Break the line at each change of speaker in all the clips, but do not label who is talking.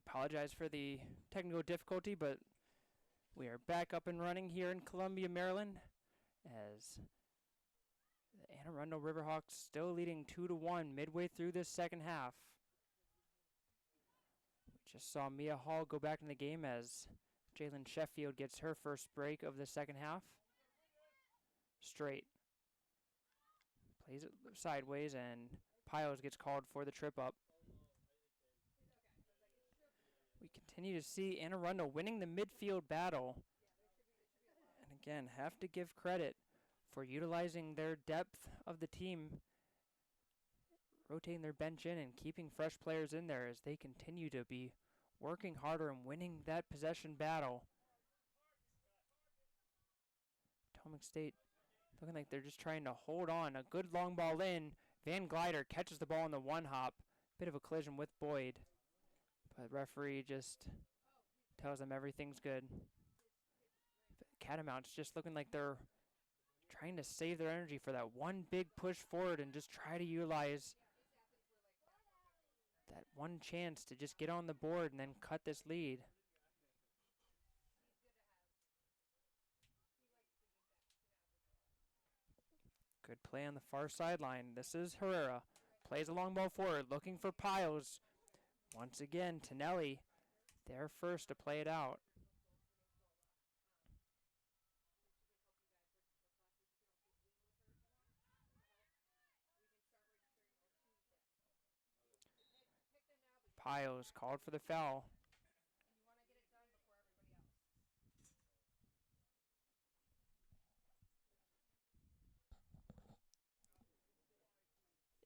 Apologize for the technical difficulty, but we are back up and running here in Columbia, Maryland, as the Anne Arundel Riverhawks still leading 2-1 midway through this second half. We just saw Mia Hall go back in the game as Jalen Sheffield gets her first break of the second half. Straight. Plays it sideways, and Piles gets called for the trip up. We continue to see Anne Arundel winning the midfield battle. And again, have to give credit for utilizing their depth of the team, rotating their bench in and keeping fresh players in there as they continue to be working harder and winning that possession battle. Potomac State looking like they're just trying to hold on. A good long ball in. Van Glider catches the ball in the one hop. Bit of a collision with Boyd. But referee just tells them everything's good. Catamounts just looking like they're trying to save their energy for that one big push forward and just try to utilize that one chance to just get on the board and then cut this lead. Good play on the far sideline. This is Herrera. Plays a long ball forward, looking for Piles. Once again, Tonelli, there first to play it out. Piles called for the foul.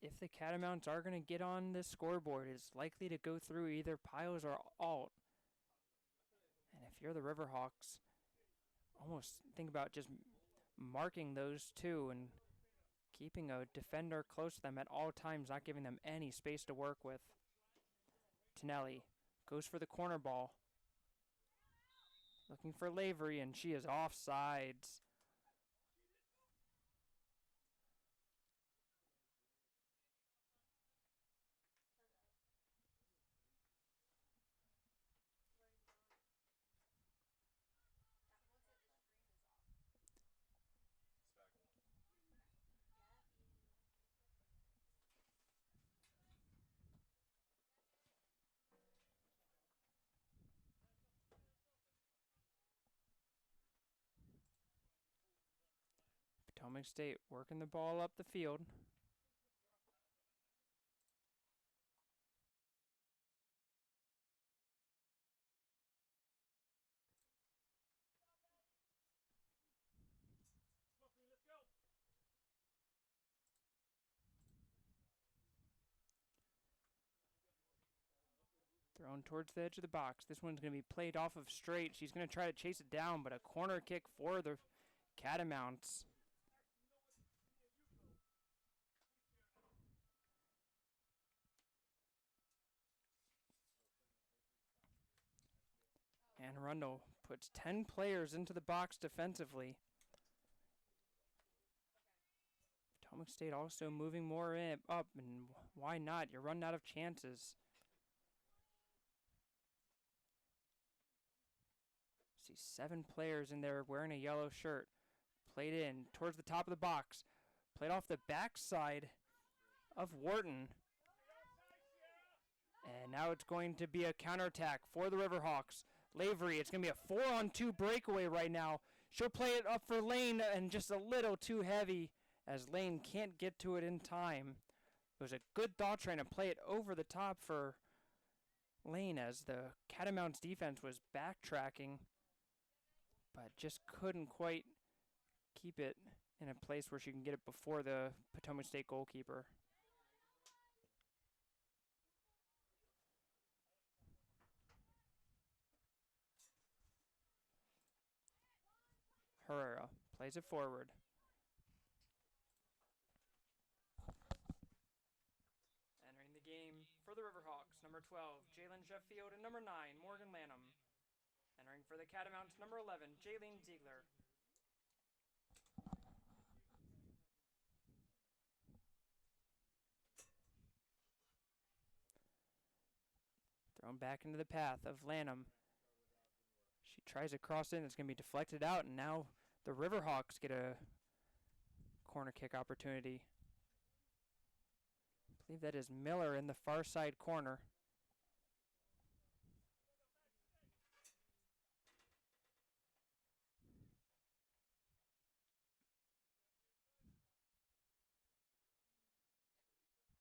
If the Catamounts are going to get on this scoreboard, it's likely to go through either Piles or Alt. And if you're the Riverhawks, almost think about just marking those two and keeping a defender close to them at all times, not giving them any space to work with. Tonelli goes for the corner ball. Looking for Lavery, and she is offsides. Potomac State working the ball up the field. Thrown towards the edge of the box. This one's going to be played off of straight. She's going to try to chase it down, but a corner kick for the Catamounts. And Arundel puts 10 players into the box defensively. Potomac State also moving more up, and why not? You're running out of chances. See 7 players in there wearing a yellow shirt. Played in towards the top of the box. Played off the backside of Wharton. And now it's going to be a counterattack for the Riverhawks. Lavery, it's going to be a 4-on-2 breakaway right now. She'll play it up for Lane, and just a little too heavy as Lane can't get to it in time. It was a good thought trying to play it over the top for Lane as the Catamounts defense was backtracking, but just couldn't quite keep it in a place where she can get it before the Potomac State goalkeeper. Herrera plays it forward. Entering the game for the Riverhawks, number 12, Jalen Sheffield, and number 9, Morgan Lanham. Entering for the Catamounts, number 11, Jaylene Ziegler. Thrown back into the path of Lanham. She tries to cross in. It's going to be deflected out, and now the Riverhawks get a corner kick opportunity. I believe that is Miller in the far side corner.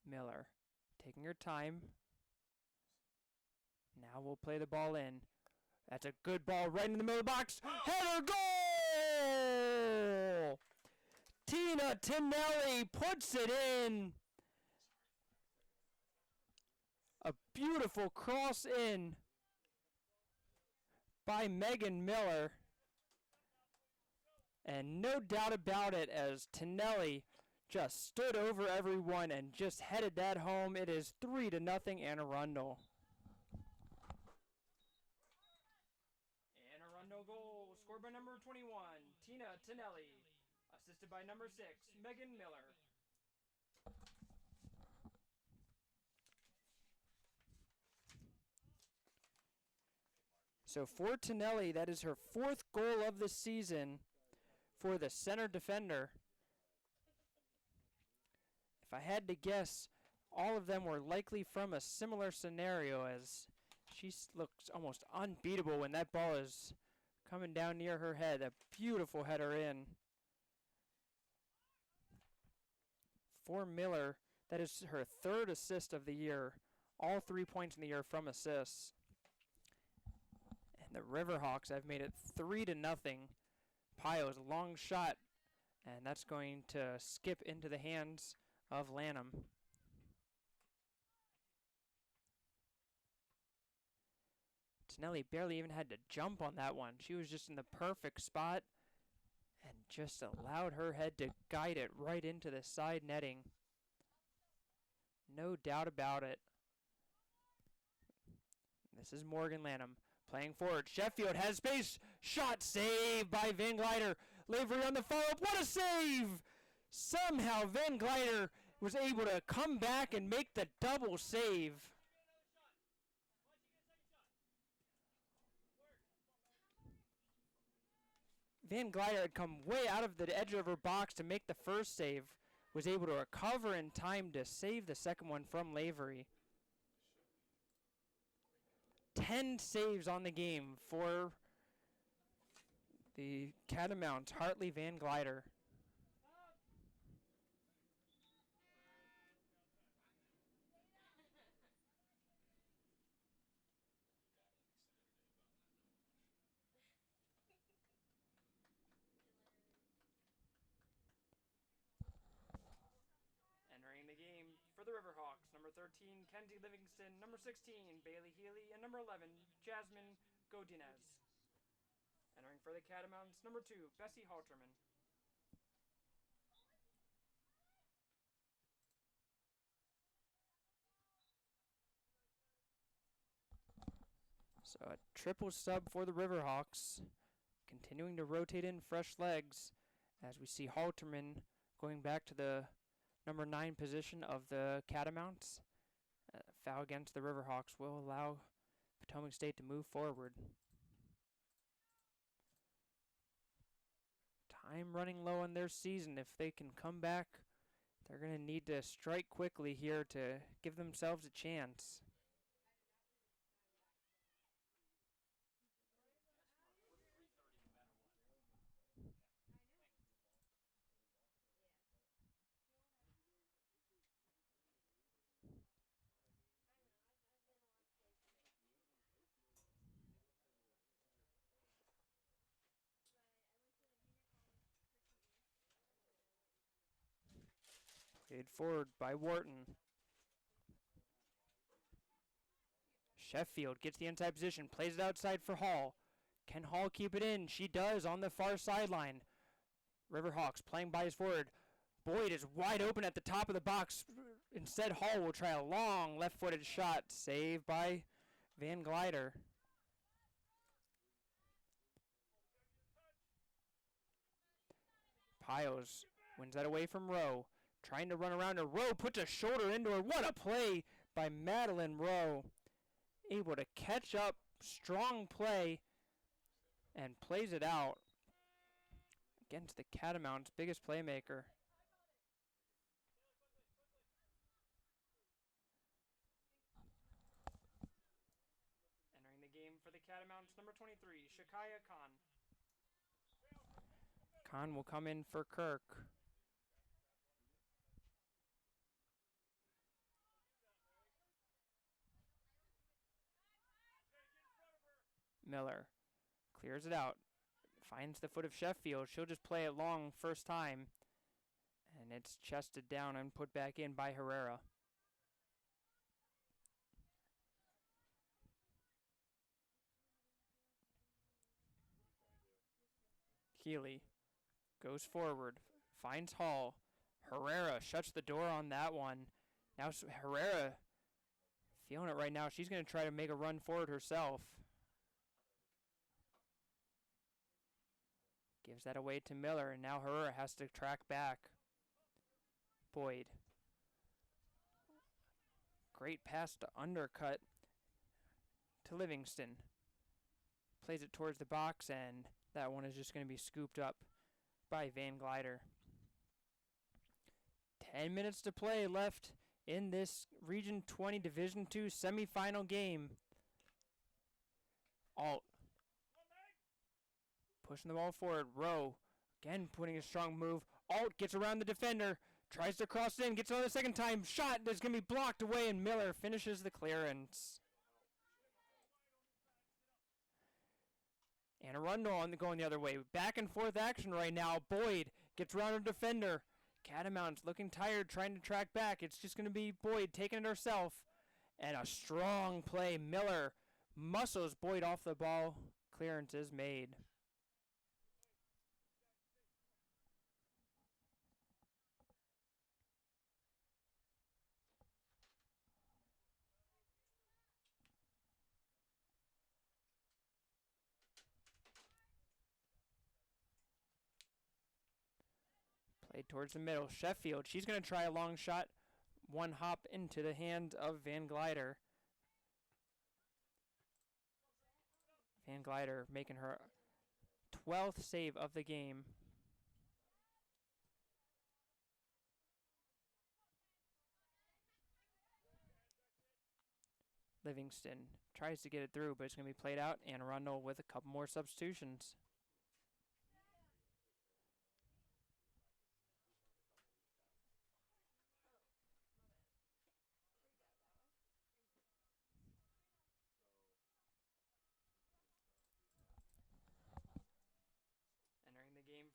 Miller taking her time. Now we'll play the ball in. That's a good ball right in the middle of the box. Header goal! Tina Tinelli puts it in. A beautiful cross in by Megan Miller. And no doubt about it, as Tinelli just stood over everyone and just headed that home. It is 3-0 Anne Arundel. Anne Arundel goal scored by number 21, Tina Tinelli. Assisted by number 6, Megan Miller. So for Tinelli, that is her 4th goal of the season for the center defender. If I had to guess, all of them were likely from a similar scenario, as she looks almost unbeatable when that ball is coming down near her head. A beautiful header in. For Miller, that is her 3rd assist of the year. All 3 points in the year from assists. And the Riverhawks have made it 3-0. Pio's long shot, and that's going to skip into the hands of Lanham. Tinelli barely even had to jump on that one. She was just in the perfect spot and just allowed her head to guide it right into the side netting. No doubt about it. This is Morgan Lanham playing forward. Sheffield has space. Shot saved by Van Glider. Lavery on the follow-up. What a save! Somehow Van Glider was able to come back and make the double save. Van Glider had come way out of the edge of her box to make the first save. Was able to recover in time to save the second one from Lavery. 10 saves on the game for the Catamounts. Hartley Van Glider. Entering the game for the Riverhawks, number 13, Kenzie Livingston, number 16, Bailey Healy, and number 11, Jasmine Godinez. Entering for the Catamounts, number 2, Bessie Halterman. So a triple sub for the Riverhawks, continuing to rotate in fresh legs as we see Halterman going back to the number 9 position of the Catamounts. Foul against the Riverhawks will allow Potomac State to move forward. Time running low on their season. If they can come back, they're going to need to strike quickly here to give themselves a chance. Played forward by Wharton. Sheffield gets the inside position, plays it outside for Hall. Can Hall keep it in? She does on the far sideline. Riverhawks playing by his forward. Boyd is wide open at the top of the box. Instead, Hall will try a long left-footed shot. Saved by Van Glider. Piles wins that away from Rowe. Trying to run around her. Rowe puts a shoulder into her. What a play by Madeline Rowe. able to catch up, strong play, and plays it out against the Catamounts' biggest playmaker. Entering the game for the Catamounts, number 23, Shakaya Khan. Khan will come in for Kirk. Miller clears it out. Finds the foot of Sheffield. She'll just play it long first time. And it's chested down and put back in by Herrera. Healy goes forward. Finds Hall. Herrera shuts the door on that one. Now Herrera feeling it right now. She's going to try to make a run forward herself. Gives that away to Miller, and now Herrera has to track back. Boyd. Great pass to undercut to Livingston. Plays it towards the box, and that one is just going to be scooped up by Van Glider. 10 minutes to play left in this Region 20 Division II semifinal game. Alt. Pushing the ball forward. Rowe again putting a strong move. Alt gets around the defender. Tries to cross it in. Gets another second time. Shot that's going to be blocked away, and Miller finishes the clearance. And Arundel going the other way. Back and forth action right now. Boyd gets around a defender. Catamounts looking tired, trying to track back. It's just going to be Boyd taking it herself. And a strong play. Miller muscles Boyd off the ball. Clearance is made. Played towards the middle. Sheffield, she's going to try a long shot. One hop into the hand of Van Glider. Van Glider making her 12th save of the game. Livingston tries to get it through, but it's going to be played out. And Arundel with a couple more substitutions.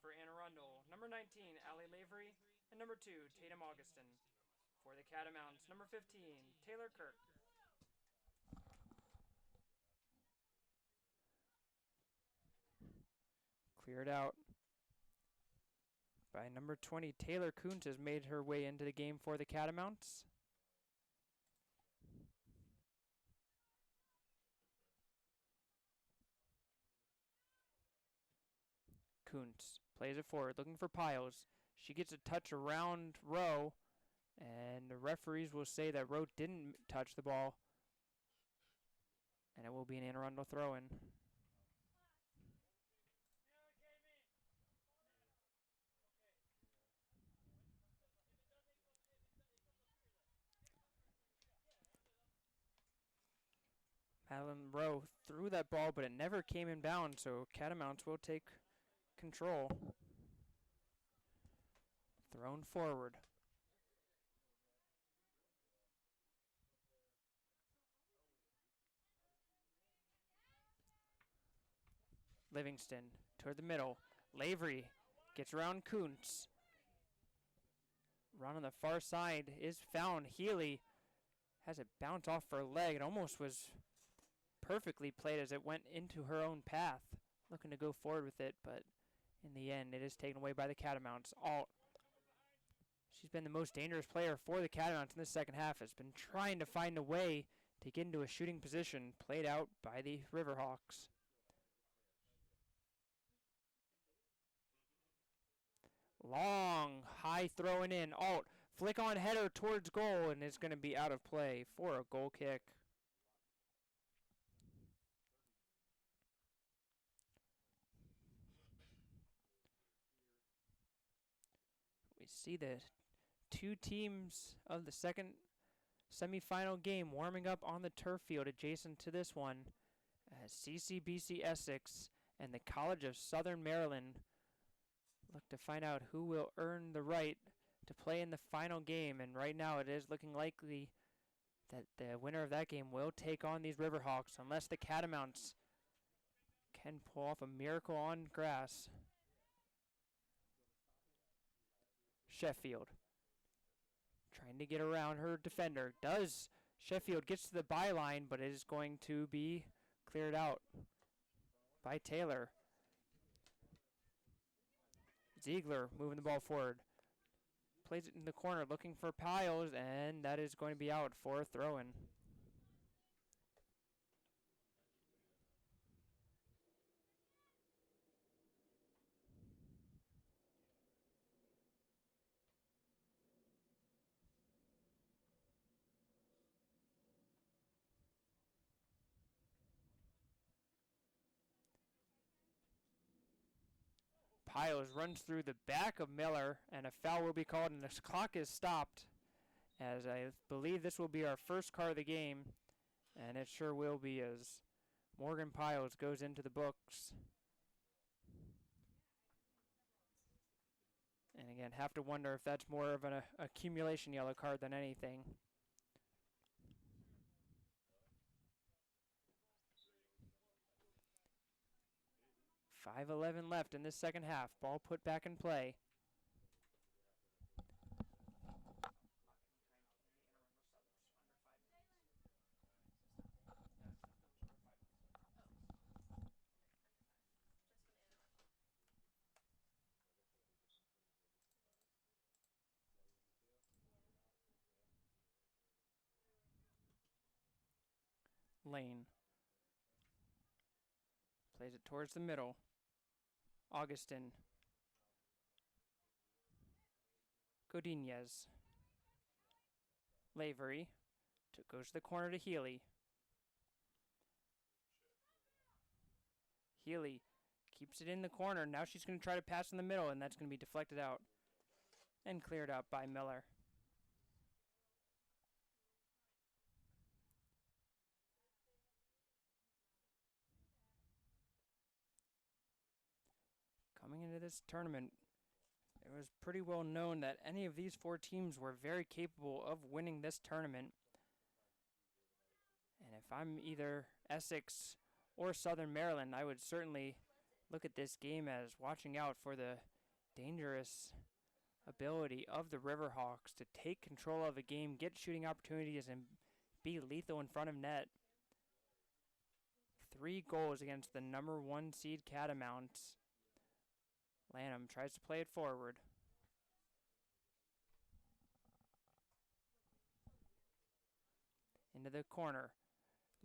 For Anne Arundel, number 19, Allie Lavery, and number 2, Tatum Augustin. For the Catamounts, number 15, Taylor Kirk. Cleared out by number 20, Taylor Kuntz has made her way into the game for the Catamounts. Kuntz plays it forward, looking for Piles. She gets a touch around Rowe, and the referees will say that Rowe didn't touch the ball, and it will be an Anne Arundel throw-in. Madeline Rowe threw that ball, but it never came in bounds, so Catamounts will take control. Thrown forward. Livingston toward the middle. Lavery gets around Kuntz. Run on the far side is found. Healy has it bounce off her leg. It almost was perfectly played as it went into her own path. Looking to go forward with it, but in the end, it is taken away by the Catamounts. Alt. She's been the most dangerous player for the Catamounts in the second half. Has been trying to find a way to get into a shooting position. Played out by the Riverhawks. Long, high throwing in. Alt. Flick on header towards goal, and it's going to be out of play for a goal kick. see the two teams of the second semifinal game warming up on the turf field adjacent to this one, as CCBC Essex and the College of Southern Maryland look to find out who will earn the right to play in the final game. And right now it is looking likely that the winner of that game will take on these Riverhawks unless the Catamounts can pull off a miracle on grass. Sheffield trying to get around her defender. Sheffield gets to the byline, but it is going to be cleared out by Taylor. Ziegler moving the ball forward. Plays it in the corner, looking for Piles, and that is going to be out for a throw-in. Piles runs through the back of Miller, and a foul will be called, and the clock is stopped, as I believe this will be our first car of the game, and it sure will be, as Morgan Piles goes into the books. And again, have to wonder if that's more of an accumulation yellow card than anything. .5:11 left in this second half. Ball put back in play. Lane plays it towards the middle. Augustin. Godinez. Lavery. Goes to the corner to Healy. Healy keeps it in the corner. Now she's going to try to pass in the middle, and that's going to be deflected out and cleared out by Miller. Coming into this tournament, it was pretty well known that any of these four teams were very capable of winning this tournament. And if I'm either Essex or Southern Maryland, I would certainly look at this game as watching out for the dangerous ability of the Riverhawks to take control of the game, get shooting opportunities, and be lethal in front of net. 3 goals against the number 1 seed Catamounts. Lanham tries to play it forward. Into the corner.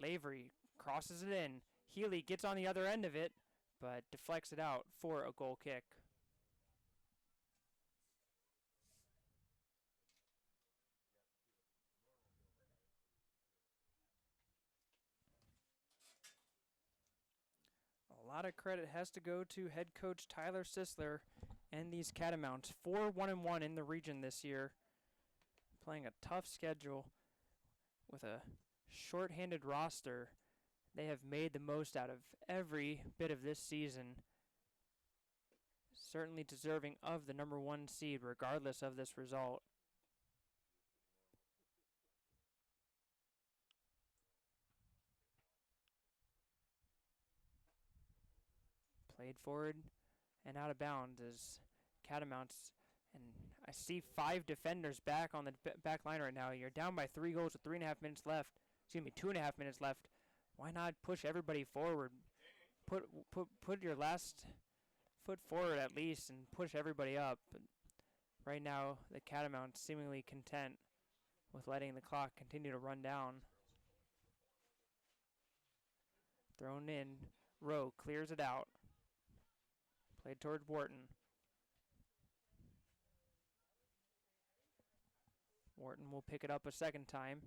Lavery crosses it in. Healy gets on the other end of it, but deflects it out for a goal kick. A lot of credit has to go to head coach Tyler Sisler and these Catamounts. 4-1-1 in the region this year. Playing a tough schedule with a short-handed roster. They have made the most out of every bit of this season. Certainly deserving of the number 1 seed regardless of this result. Played forward and out of bounds as Catamounts, and I see 5 defenders back on the back line right now. You're down by 3 goals with 3.5 minutes left. 2.5 minutes left. Why not push everybody forward? Put your last foot forward at least and push everybody up. But right now, the Catamounts seemingly content with letting the clock continue to run down. Thrown in. Rowe clears it out. Played towards Wharton. Wharton will pick it up a second time.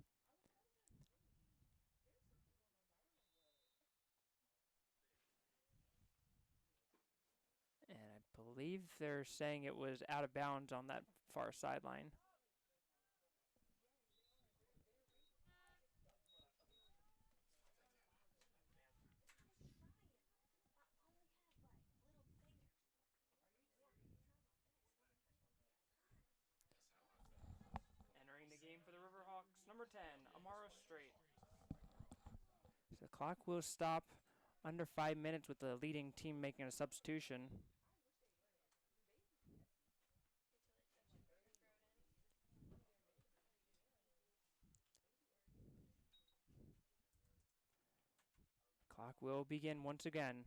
And I believe they're saying it was out of bounds on that far sideline. Entering the game for the Riverhawks, number 10, Amara Strait. So the clock will stop under 5 minutes with the leading team making a substitution. Clock will begin once again.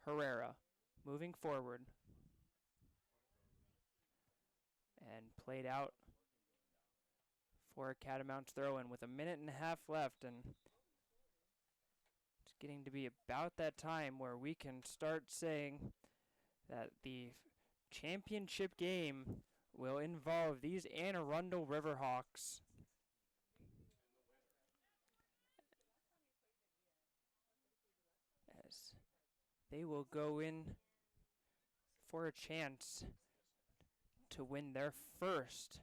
Herrera moving forward. And played out for a Catamounts throw-in with a minute and a half left. And it's getting to be about that time where we can start saying that the championship game will involve these Anne Arundel Riverhawks. As they will go in for a chance to win their first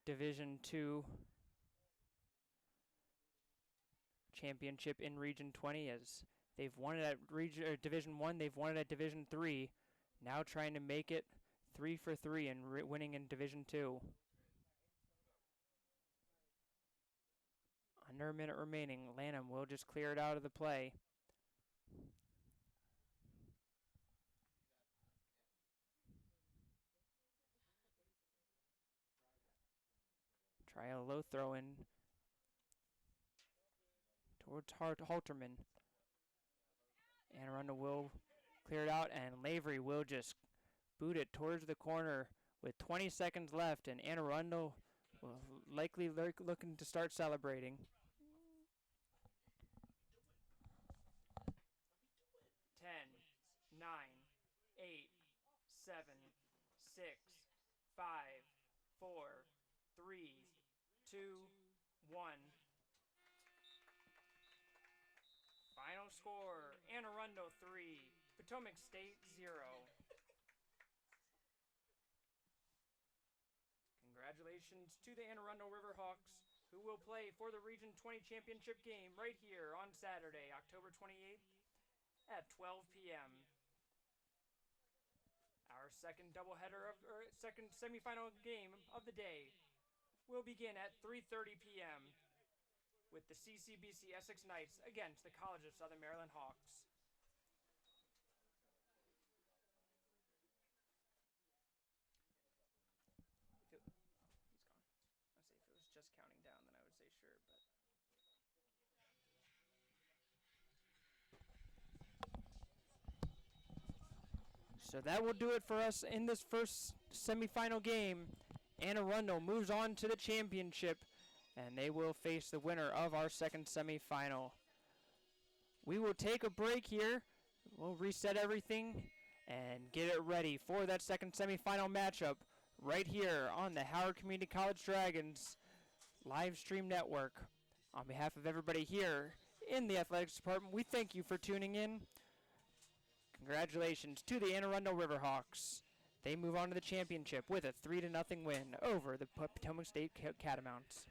Division II championship in Region 20, as they've won it at Division 1, they've won it at Division 3, now trying to make it 3 for 3 and winning in Division 2. Under a minute remaining, Lanham will just clear it out of the play. Try a low throw in towards Halterman. And Arundel will clear it out, and Lavery will just boot it towards the corner with 20 seconds left, and Anne Arundel will likely looking to start celebrating. 10, 9, 8, 7, 6, 5, 4, 3, 2, 1. Final score, Anne Arundel 3, Potomac State 0. Congratulations to the Anne Arundel Riverhawks, who will play for the Region 20 Championship game right here on Saturday, October 28th at 12 p.m. Our second second semifinal game of the day will begin at 3:30 p.m. with the CCBC Essex Knights against the College of Southern Maryland Hawks. He's gone. I'd say if it was just counting down, then I would say sure, but... So that will do it for us in this first semifinal game. Anne Arundel moves on to the championship, and they will face the winner of our second semifinal. We will take a break here. We'll reset everything and get it ready for that second semifinal matchup right here on the Howard Community College Dragons live stream network. On behalf of everybody here in the athletics department, we thank you for tuning in. Congratulations to the Anne Arundel Riverhawks. They move on to the championship with a 3-0 win over the Potomac State Catamounts.